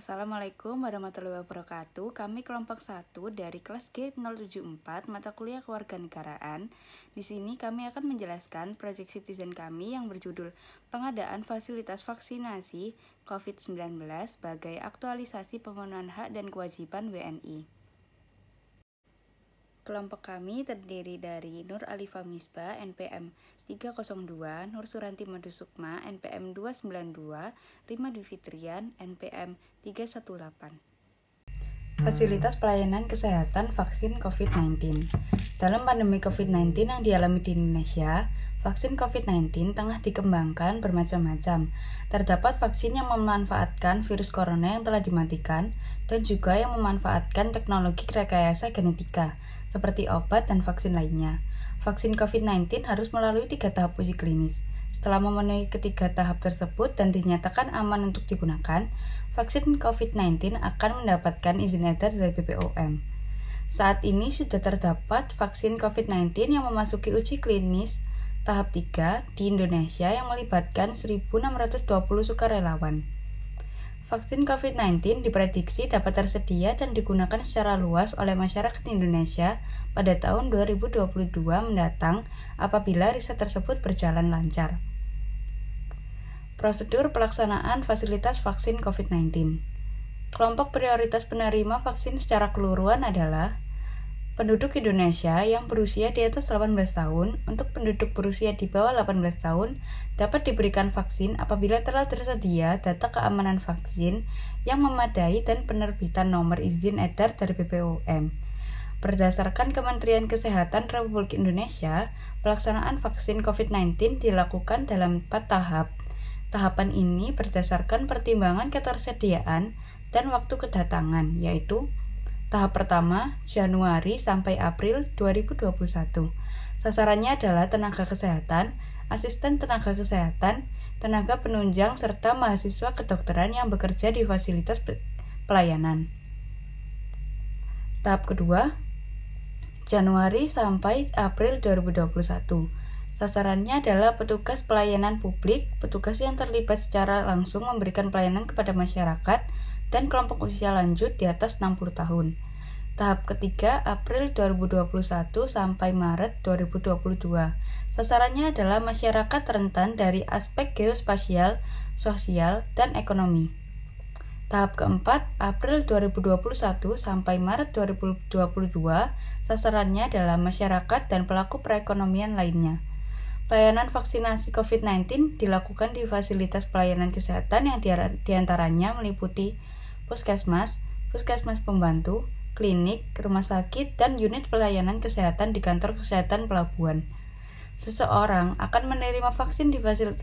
Assalamualaikum warahmatullahi wabarakatuh. Kami kelompok 1 dari kelas G074 mata kuliah Kewarganegaraan. Di sini kami akan menjelaskan proyek citizen kami yang berjudul Pengadaan Fasilitas Vaksinasi COVID-19 sebagai aktualisasi pemenuhan hak dan kewajiban WNI. Kelompok kami terdiri dari Nur Alifa Misbah, NPM 302, Nur Suranti Madusukma, NPM 292, Rima Dwi Fitrian, NPM 318. Fasilitas pelayanan kesehatan vaksin COVID-19. Dalam pandemi COVID-19 yang dialami di Indonesia, vaksin COVID-19 tengah dikembangkan bermacam-macam. Terdapat vaksin yang memanfaatkan virus corona yang telah dimatikan dan juga yang memanfaatkan teknologi rekayasa genetika, seperti obat dan vaksin lainnya. Vaksin COVID-19 harus melalui 3 tahap uji klinis. Setelah memenuhi ketiga tahap tersebut dan dinyatakan aman untuk digunakan, vaksin COVID-19 akan mendapatkan izin edar dari BPOM. Saat ini sudah terdapat vaksin COVID-19 yang memasuki uji klinis tahap 3 di Indonesia yang melibatkan 1.620 sukarelawan. Vaksin COVID-19 diprediksi dapat tersedia dan digunakan secara luas oleh masyarakat Indonesia pada tahun 2022 mendatang apabila riset tersebut berjalan lancar. Prosedur pelaksanaan fasilitas vaksin COVID-19. Kelompok prioritas penerima vaksin secara keseluruhan adalah penduduk Indonesia yang berusia di atas 18 tahun. Untuk penduduk berusia di bawah 18 tahun dapat diberikan vaksin apabila telah tersedia data keamanan vaksin yang memadai dan penerbitan nomor izin edar dari BPOM. Berdasarkan Kementerian Kesehatan Republik Indonesia, pelaksanaan vaksin COVID-19 dilakukan dalam 4 tahap. Tahapan ini berdasarkan pertimbangan ketersediaan dan waktu kedatangan, yaitu tahap pertama, Januari sampai April 2021. Sasarannya adalah tenaga kesehatan, asisten tenaga kesehatan, tenaga penunjang, serta mahasiswa kedokteran yang bekerja di fasilitas pelayanan. Tahap kedua, Januari sampai April 2021. Sasarannya adalah petugas pelayanan publik, petugas yang terlibat secara langsung memberikan pelayanan kepada masyarakat, dan kelompok usia lanjut di atas 60 tahun. Tahap ketiga, April 2021 sampai Maret 2022. Sasarannya adalah masyarakat rentan dari aspek geospasial, sosial, dan ekonomi. Tahap keempat, April 2021 sampai Maret 2022. Sasarannya adalah masyarakat dan pelaku perekonomian lainnya. Pelayanan vaksinasi COVID-19 dilakukan di fasilitas pelayanan kesehatan yang diantaranya meliputi puskesmas, puskesmas pembantu, klinik, rumah sakit, dan unit pelayanan kesehatan di kantor kesehatan pelabuhan. Seseorang akan menerima vaksin di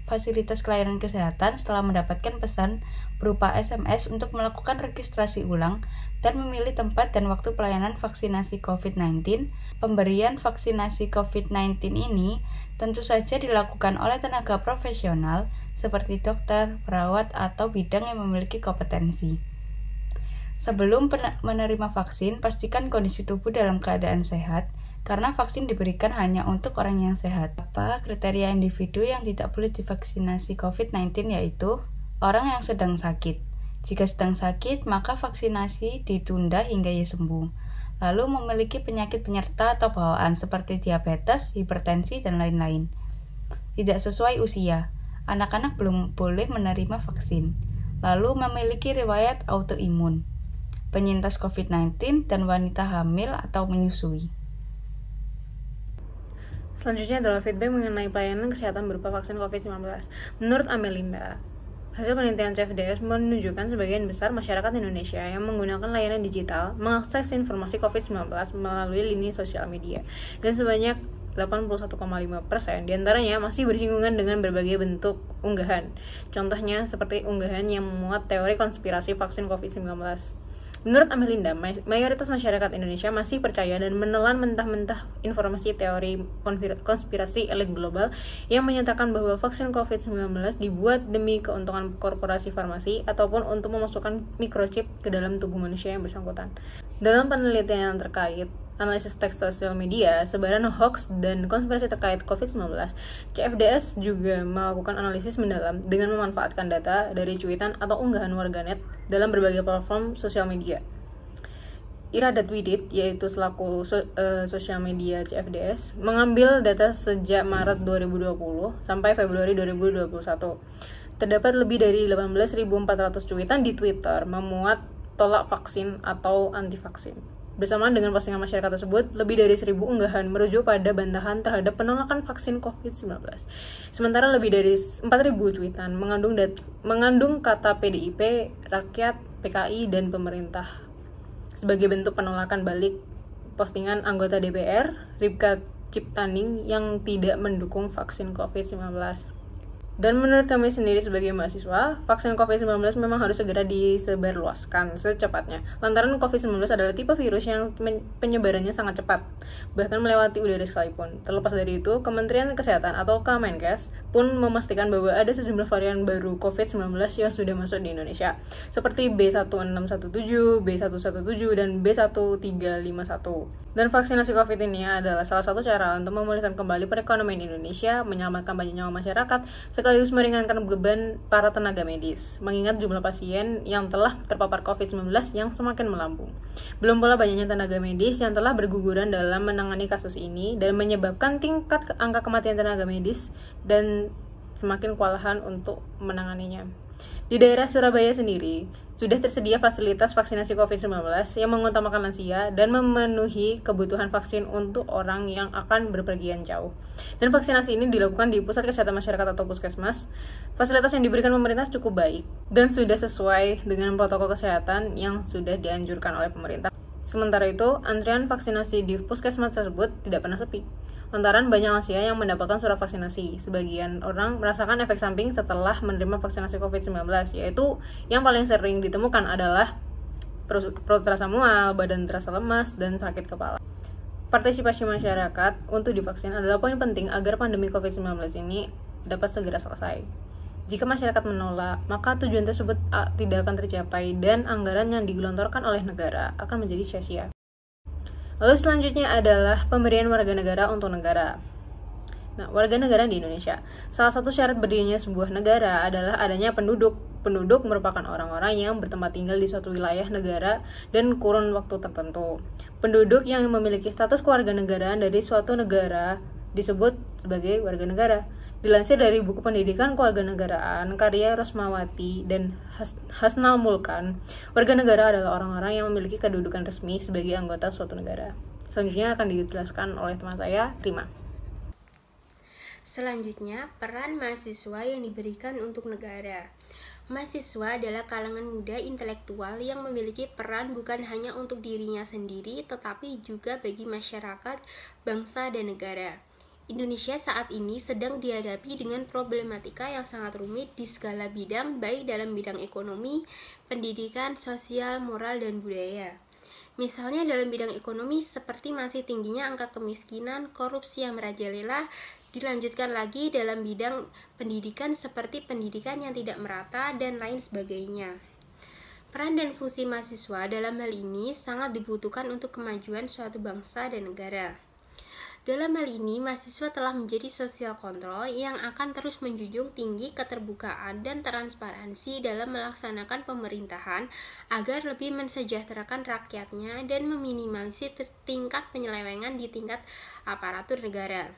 fasilitas pelayanan kesehatan setelah mendapatkan pesan berupa SMS untuk melakukan registrasi ulang dan memilih tempat dan waktu pelayanan vaksinasi COVID-19. Pemberian vaksinasi COVID-19 ini tentu saja dilakukan oleh tenaga profesional seperti dokter, perawat, atau bidang yang memiliki kompetensi. Sebelum menerima vaksin, pastikan kondisi tubuh dalam keadaan sehat, karena vaksin diberikan hanya untuk orang yang sehat. Apa kriteria individu yang tidak boleh divaksinasi COVID-19 yaitu orang yang sedang sakit. Jika sedang sakit, maka vaksinasi ditunda hingga ia sembuh. Lalu memiliki penyakit penyerta atau bawaan seperti diabetes, hipertensi, dan lain-lain. Tidak sesuai usia, anak-anak belum boleh menerima vaksin. Lalu memiliki riwayat autoimun, penyintas COVID-19, dan wanita hamil atau menyusui. Selanjutnya adalah feedback mengenai pelayanan kesehatan berupa vaksin COVID-19. Menurut Amelinda, hasil penelitian CFDS menunjukkan sebagian besar masyarakat Indonesia yang menggunakan layanan digital mengakses informasi COVID-19 melalui lini sosial media, dan sebanyak 81,5% diantaranya masih bersinggungan dengan berbagai bentuk unggahan. Contohnya seperti unggahan yang memuat teori konspirasi vaksin COVID-19. Menurut Amelinda, mayoritas masyarakat Indonesia masih percaya dan menelan mentah-mentah informasi teori konspirasi elit global yang menyatakan bahwa vaksin COVID-19 dibuat demi keuntungan korporasi farmasi ataupun untuk memasukkan microchip ke dalam tubuh manusia yang bersangkutan. Dalam penelitian yang terkait analisis teks sosial media, sebaran hoax dan konspirasi terkait COVID-19, CFDS juga melakukan analisis mendalam dengan memanfaatkan data dari cuitan atau unggahan warganet dalam berbagai platform sosial media. Ira.Widit, yaitu selaku sosial media CFDS, mengambil data sejak Maret 2020 sampai Februari 2021. Terdapat lebih dari 18.400 cuitan di Twitter memuat tolak vaksin atau anti vaksin. Bersamaan dengan postingan masyarakat tersebut, lebih dari 1.000 unggahan merujuk pada bantahan terhadap penolakan vaksin COVID-19. Sementara lebih dari 4.000 cuitan mengandung kata PDIP, rakyat, PKI, dan pemerintah sebagai bentuk penolakan balik postingan anggota DPR, Ripka Ciptaning, yang tidak mendukung vaksin COVID-19. Dan menurut kami sendiri sebagai mahasiswa, vaksin COVID-19 memang harus segera disebarluaskan secepatnya. Lantaran COVID-19 adalah tipe virus yang penyebarannya sangat cepat, bahkan melewati udara sekalipun. Terlepas dari itu, Kementerian Kesehatan atau Kemenkes pun memastikan bahwa ada sejumlah varian baru COVID-19 yang sudah masuk di Indonesia, seperti B1617, B117, dan B1351. Dan vaksinasi COVID ini adalah salah satu cara untuk memulihkan kembali perekonomian Indonesia, menyelamatkan banyak nyawa masyarakat, sekaligus meringankan beban para tenaga medis, mengingat jumlah pasien yang telah terpapar COVID-19 yang semakin melambung. Belum pula banyaknya tenaga medis yang telah berguguran dalam menangani kasus ini dan menyebabkan tingkat angka kematian tenaga medis dan semakin kewalahan untuk menanganinya. Di daerah Surabaya sendiri, sudah tersedia fasilitas vaksinasi COVID-19 yang mengutamakan lansia dan memenuhi kebutuhan vaksin untuk orang yang akan berpergian jauh. Dan vaksinasi ini dilakukan di Pusat Kesehatan Masyarakat atau Puskesmas. Fasilitas yang diberikan pemerintah cukup baik dan sudah sesuai dengan protokol kesehatan yang sudah dianjurkan oleh pemerintah. Sementara itu, antrian vaksinasi di Puskesmas tersebut tidak pernah sepi. Lantaran banyak lansia yang mendapatkan surat vaksinasi. Sebagian orang merasakan efek samping setelah menerima vaksinasi COVID-19, yaitu yang paling sering ditemukan adalah perut terasa mual, badan terasa lemas, dan sakit kepala. Partisipasi masyarakat untuk divaksin adalah poin penting agar pandemi COVID-19 ini dapat segera selesai. Jika masyarakat menolak, maka tujuan tersebut tidak akan tercapai dan anggaran yang digelontorkan oleh negara akan menjadi sia-sia. Lalu selanjutnya adalah pemberian warga negara untuk negara. Nah, warga negara di Indonesia. Salah satu syarat berdirinya sebuah negara adalah adanya penduduk. Penduduk merupakan orang-orang yang bertempat tinggal di suatu wilayah negara dan kurun waktu tertentu. Penduduk yang memiliki status kewarganegaraan dari suatu negara disebut sebagai warga negara. Dilansir dari buku pendidikan kewarganegaraan karya Rosmawati dan Hasnal Mulkan, warga negara adalah orang-orang yang memiliki kedudukan resmi sebagai anggota suatu negara. Selanjutnya akan dijelaskan oleh teman saya, Rima. Selanjutnya, peran mahasiswa yang diberikan untuk negara. Mahasiswa adalah kalangan muda intelektual yang memiliki peran bukan hanya untuk dirinya sendiri, tetapi juga bagi masyarakat, bangsa, dan negara. Indonesia saat ini sedang dihadapi dengan problematika yang sangat rumit di segala bidang, baik dalam bidang ekonomi, pendidikan, sosial, moral, dan budaya. Misalnya dalam bidang ekonomi seperti masih tingginya angka kemiskinan, korupsi yang merajalela, dilanjutkan lagi dalam bidang pendidikan seperti pendidikan yang tidak merata, dan lain sebagainya. Peran dan fungsi mahasiswa dalam hal ini sangat dibutuhkan untuk kemajuan suatu bangsa dan negara. Dalam hal ini, mahasiswa telah menjadi sosial kontrol yang akan terus menjunjung tinggi keterbukaan dan transparansi dalam melaksanakan pemerintahan agar lebih mensejahterakan rakyatnya dan meminimalisir tingkat penyelewengan di tingkat aparatur negara.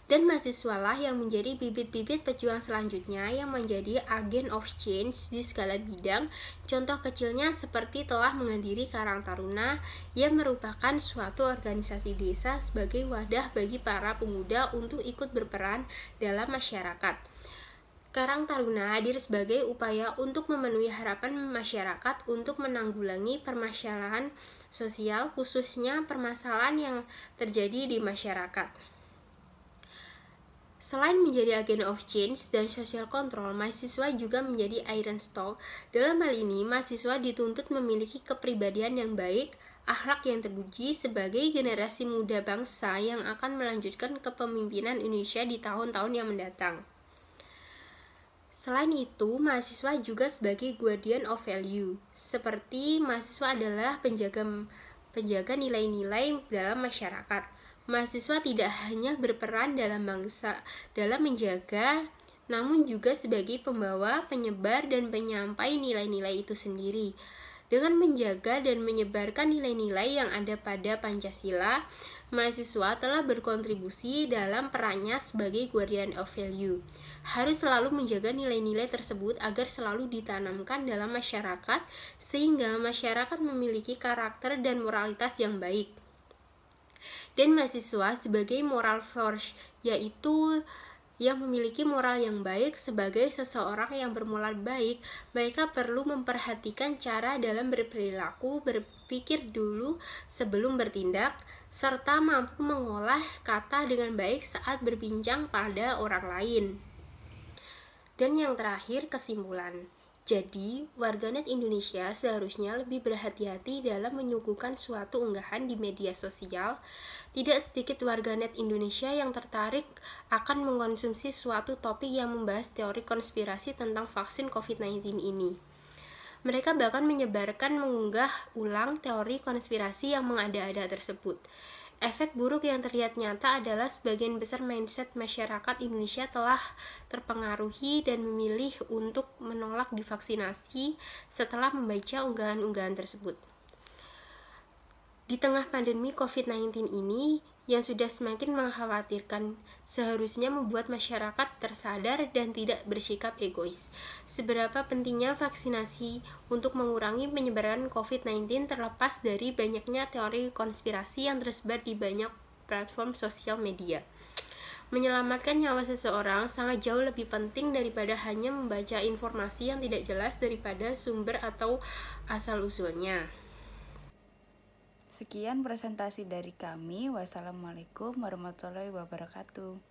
Dan mahasiswalah yang menjadi bibit-bibit pejuang selanjutnya yang menjadi agen of change di segala bidang. Contoh kecilnya seperti telah menghadiri Karang Taruna yang merupakan suatu organisasi desa sebagai wadah bagi para pemuda untuk ikut berperan dalam masyarakat. Karang Taruna hadir sebagai upaya untuk memenuhi harapan masyarakat untuk menanggulangi permasalahan sosial, khususnya permasalahan yang terjadi di masyarakat. Selain menjadi agen of change dan social control, mahasiswa juga menjadi iron stock. Dalam hal ini, mahasiswa dituntut memiliki kepribadian yang baik, akhlak yang terpuji sebagai generasi muda bangsa yang akan melanjutkan kepemimpinan Indonesia di tahun-tahun yang mendatang. Selain itu, mahasiswa juga sebagai guardian of value. Seperti mahasiswa adalah penjaga nilai-nilai dalam masyarakat. Mahasiswa tidak hanya berperan dalam menjaga, namun juga sebagai pembawa, penyebar, dan penyampai nilai-nilai itu sendiri. Dengan menjaga dan menyebarkan nilai-nilai yang ada pada Pancasila, mahasiswa telah berkontribusi dalam perannya sebagai guardian of value. Harus selalu menjaga nilai-nilai tersebut agar selalu ditanamkan dalam masyarakat, sehingga masyarakat memiliki karakter dan moralitas yang baik. Dan mahasiswa sebagai moral force, yaitu yang memiliki moral yang baik. Sebagai seseorang yang bermoral baik, mereka perlu memperhatikan cara dalam berperilaku, berpikir dulu sebelum bertindak, serta mampu mengolah kata dengan baik saat berbincang pada orang lain. Dan yang terakhir, kesimpulan. Jadi, warganet Indonesia seharusnya lebih berhati-hati dalam menyuguhkan suatu unggahan di media sosial. Tidak sedikit warganet Indonesia yang tertarik akan mengkonsumsi suatu topik yang membahas teori konspirasi tentang vaksin COVID-19 ini. Mereka bahkan mengunggah ulang teori konspirasi yang mengada-ada tersebut. Efek buruk yang terlihat nyata adalah sebagian besar mindset masyarakat Indonesia telah terpengaruhi dan memilih untuk menolak divaksinasi setelah membaca unggahan-unggahan tersebut. Di tengah pandemi COVID-19 ini yang sudah semakin mengkhawatirkan, seharusnya membuat masyarakat tersadar dan tidak bersikap egois. Seberapa pentingnya vaksinasi untuk mengurangi penyebaran COVID-19 terlepas dari banyaknya teori konspirasi yang tersebar di banyak platform sosial media. Menyelamatkan nyawa seseorang sangat jauh lebih penting daripada hanya membaca informasi yang tidak jelas daripada sumber atau asal-usulnya. Sekian presentasi dari kami. Wassalamualaikum warahmatullahi wabarakatuh.